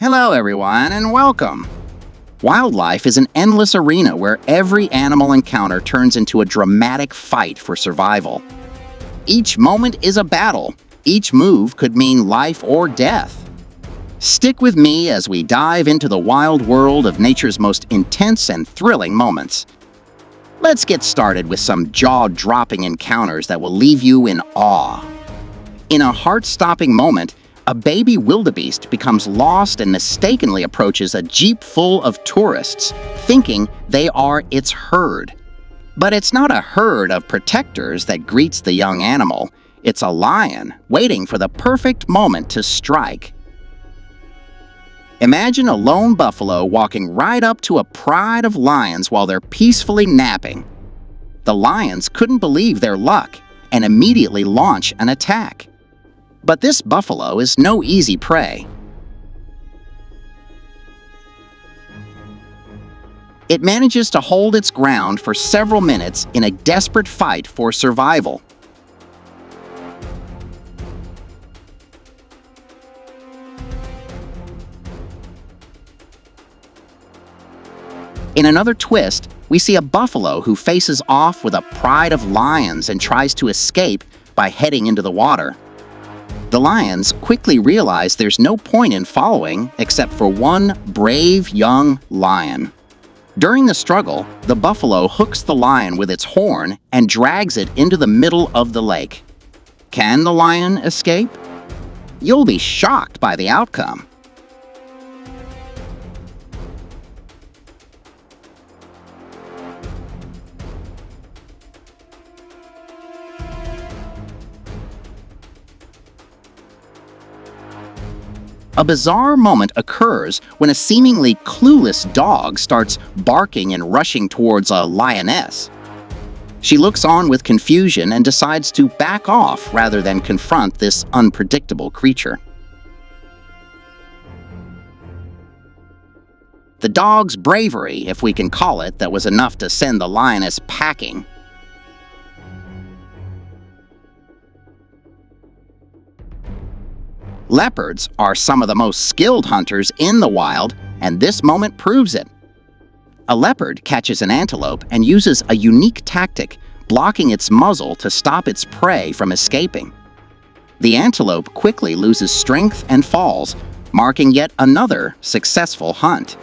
Hello everyone and welcome! Wildlife is an endless arena where every animal encounter turns into a dramatic fight for survival. Each moment is a battle. Each move could mean life or death. Stick with me as we dive into the wild world of nature's most intense and thrilling moments. Let's get started with some jaw-dropping encounters that will leave you in awe. In a heart-stopping moment, a baby wildebeest becomes lost and mistakenly approaches a jeep full of tourists, thinking they are its herd. But it's not a herd of protectors that greets the young animal. It's a lion waiting for the perfect moment to strike. Imagine a lone buffalo walking right up to a pride of lions while they're peacefully napping. The lions couldn't believe their luck and immediately launch an attack. But this buffalo is no easy prey. It manages to hold its ground for several minutes in a desperate fight for survival. In another twist, we see a buffalo who faces off with a pride of lions and tries to escape by heading into the water. The lions quickly realize there's no point in following except for one brave young lion. During the struggle, the buffalo hooks the lion with its horn and drags it into the middle of the lake. Can the lion escape? You'll be shocked by the outcome. A bizarre moment occurs when a seemingly clueless dog starts barking and rushing towards a lioness. She looks on with confusion and decides to back off rather than confront this unpredictable creature. The dog's bravery, if we can call it, that was enough to send the lioness packing. Leopards are some of the most skilled hunters in the wild, and this moment proves it. A leopard catches an antelope and uses a unique tactic, blocking its muzzle to stop its prey from escaping. The antelope quickly loses strength and falls, marking yet another successful hunt.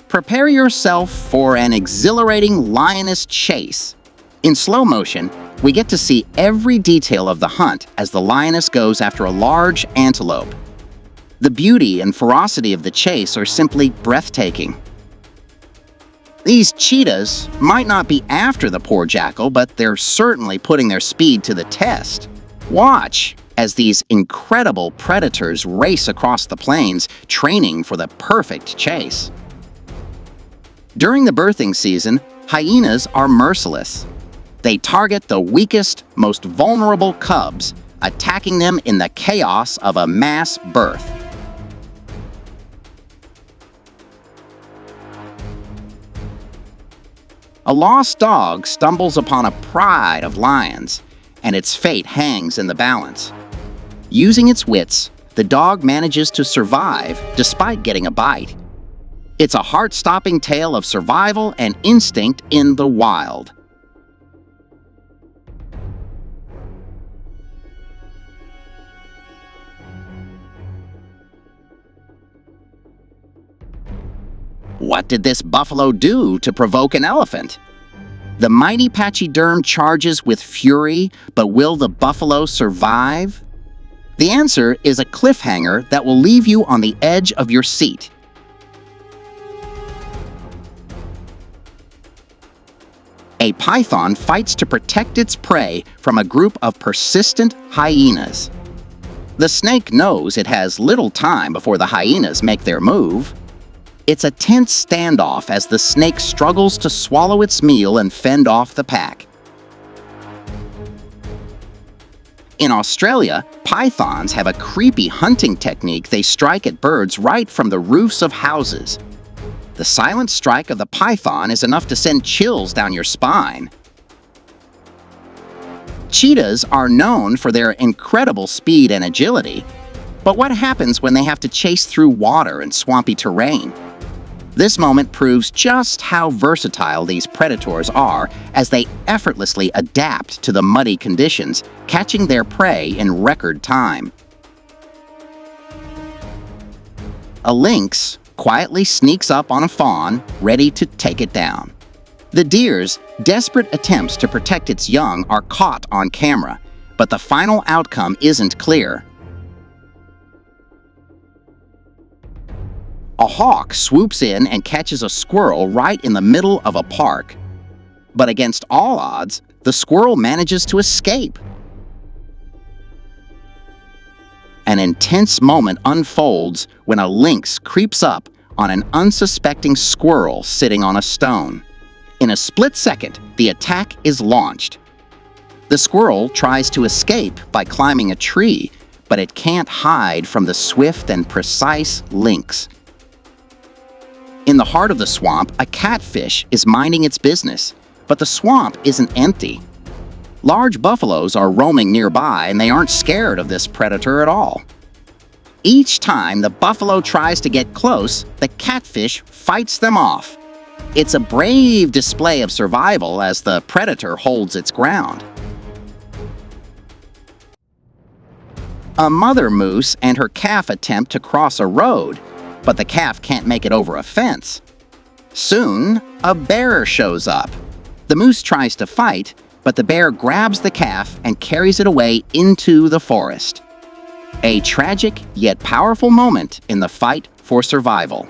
Prepare yourself for an exhilarating lioness chase. In slow motion, we get to see every detail of the hunt as the lioness goes after a large antelope. The beauty and ferocity of the chase are simply breathtaking. These cheetahs might not be after the poor jackal, but they're certainly putting their speed to the test. Watch as these incredible predators race across the plains, training for the perfect chase. During the birthing season, hyenas are merciless. They target the weakest, most vulnerable cubs, attacking them in the chaos of a mass birth. A lost dog stumbles upon a pride of lions, and its fate hangs in the balance. Using its wits, the dog manages to survive despite getting a bite. It's a heart-stopping tale of survival and instinct in the wild. What did this buffalo do to provoke an elephant? The mighty pachyderm charges with fury, but will the buffalo survive? The answer is a cliffhanger that will leave you on the edge of your seat. A python fights to protect its prey from a group of persistent hyenas. The snake knows it has little time before the hyenas make their move. It's a tense standoff as the snake struggles to swallow its meal and fend off the pack. In Australia, pythons have a creepy hunting technique. They strike at birds right from the roofs of houses. The silent strike of the python is enough to send chills down your spine. Cheetahs are known for their incredible speed and agility. But what happens when they have to chase through water and swampy terrain? This moment proves just how versatile these predators are as they effortlessly adapt to the muddy conditions, catching their prey in record time. A lynx quietly sneaks up on a fawn, ready to take it down. The deer's desperate attempts to protect its young are caught on camera, but the final outcome isn't clear. A hawk swoops in and catches a squirrel right in the middle of a park. But against all odds, the squirrel manages to escape. An intense moment unfolds when a lynx creeps up on an unsuspecting squirrel sitting on a stone. In a split second, the attack is launched. The squirrel tries to escape by climbing a tree, but it can't hide from the swift and precise lynx. In the heart of the swamp, a catfish is minding its business, but the swamp isn't empty. Large buffaloes are roaming nearby and they aren't scared of this predator at all. Each time the buffalo tries to get close, the catfish fights them off. It's a brave display of survival as the predator holds its ground. A mother moose and her calf attempt to cross a road, but the calf can't make it over a fence. Soon, a bear shows up. The moose tries to fight, but the bear grabs the calf and carries it away into the forest. A tragic yet powerful moment in the fight for survival.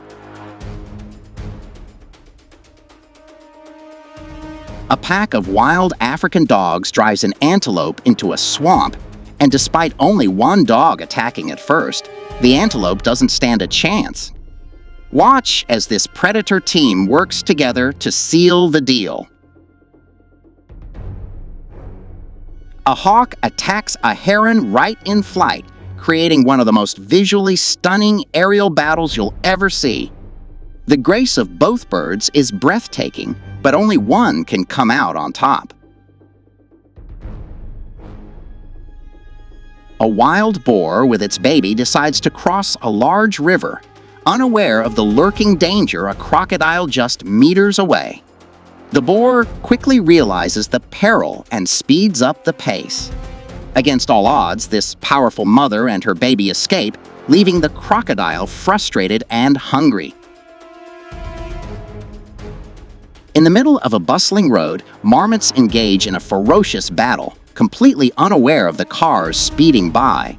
A pack of wild African dogs drives an antelope into a swamp, and despite only one dog attacking at first, the antelope doesn't stand a chance. Watch as this predator team works together to seal the deal. A hawk attacks a heron right in flight, creating one of the most visually stunning aerial battles you'll ever see. The grace of both birds is breathtaking, but only one can come out on top. A wild boar with its baby decides to cross a large river, unaware of the lurking danger a crocodile just meters away. The boar quickly realizes the peril and speeds up the pace. Against all odds, this powerful mother and her baby escape, leaving the crocodile frustrated and hungry. In the middle of a bustling road, marmots engage in a ferocious battle, completely unaware of the cars speeding by.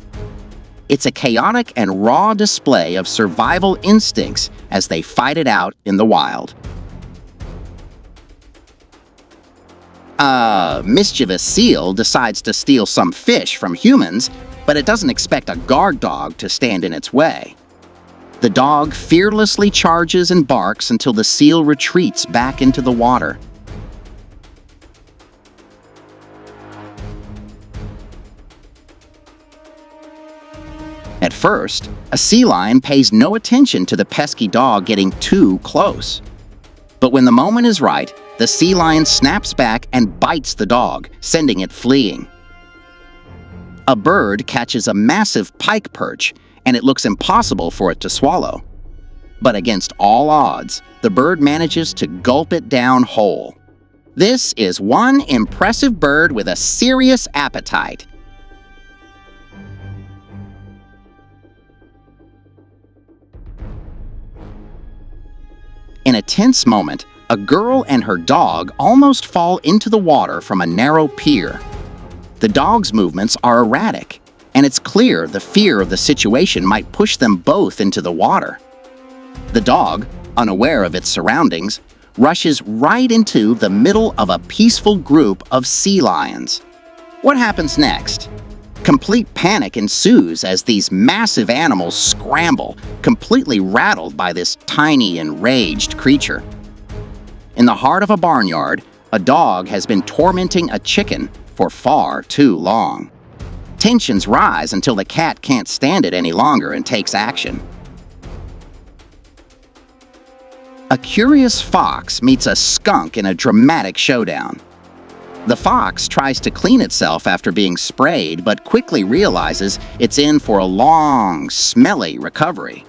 It's a chaotic and raw display of survival instincts as they fight it out in the wild. A mischievous seal decides to steal some fish from humans, but it doesn't expect a guard dog to stand in its way. The dog fearlessly charges and barks until the seal retreats back into the water. At first, a sea lion pays no attention to the pesky dog getting too close. But when the moment is right, the sea lion snaps back and bites the dog, sending it fleeing. A bird catches a massive pike perch, and it looks impossible for it to swallow. But against all odds, the bird manages to gulp it down whole. This is one impressive bird with a serious appetite. In a tense moment, a girl and her dog almost fall into the water from a narrow pier. The dog's movements are erratic, and it's clear the fear of the situation might push them both into the water. The dog, unaware of its surroundings, rushes right into the middle of a peaceful group of sea lions. What happens next? Complete panic ensues as these massive animals scramble, completely rattled by this tiny, enraged creature. In the heart of a barnyard, a dog has been tormenting a chicken for far too long. Tensions rise until the cat can't stand it any longer and takes action. A curious fox meets a skunk in a dramatic showdown. The fox tries to clean itself after being sprayed, but quickly realizes it's in for a long, smelly recovery.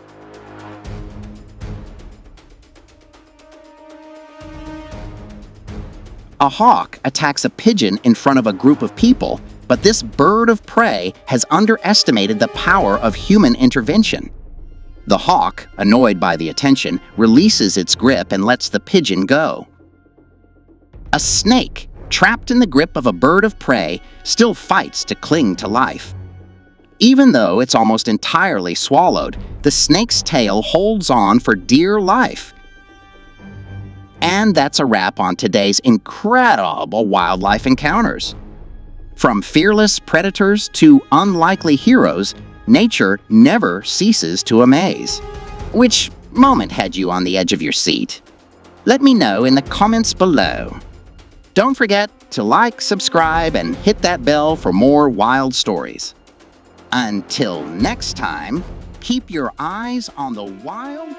A hawk attacks a pigeon in front of a group of people, but this bird of prey has underestimated the power of human intervention. The hawk, annoyed by the attention, releases its grip and lets the pigeon go. A snake, trapped in the grip of a bird of prey, still fights to cling to life. Even though it's almost entirely swallowed, the snake's tail holds on for dear life. And that's a wrap on today's incredible wildlife encounters. From fearless predators to unlikely heroes, nature never ceases to amaze. Which moment had you on the edge of your seat? Let me know in the comments below. Don't forget to like, subscribe, and hit that bell for more wild stories. Until next time, keep your eyes on the wild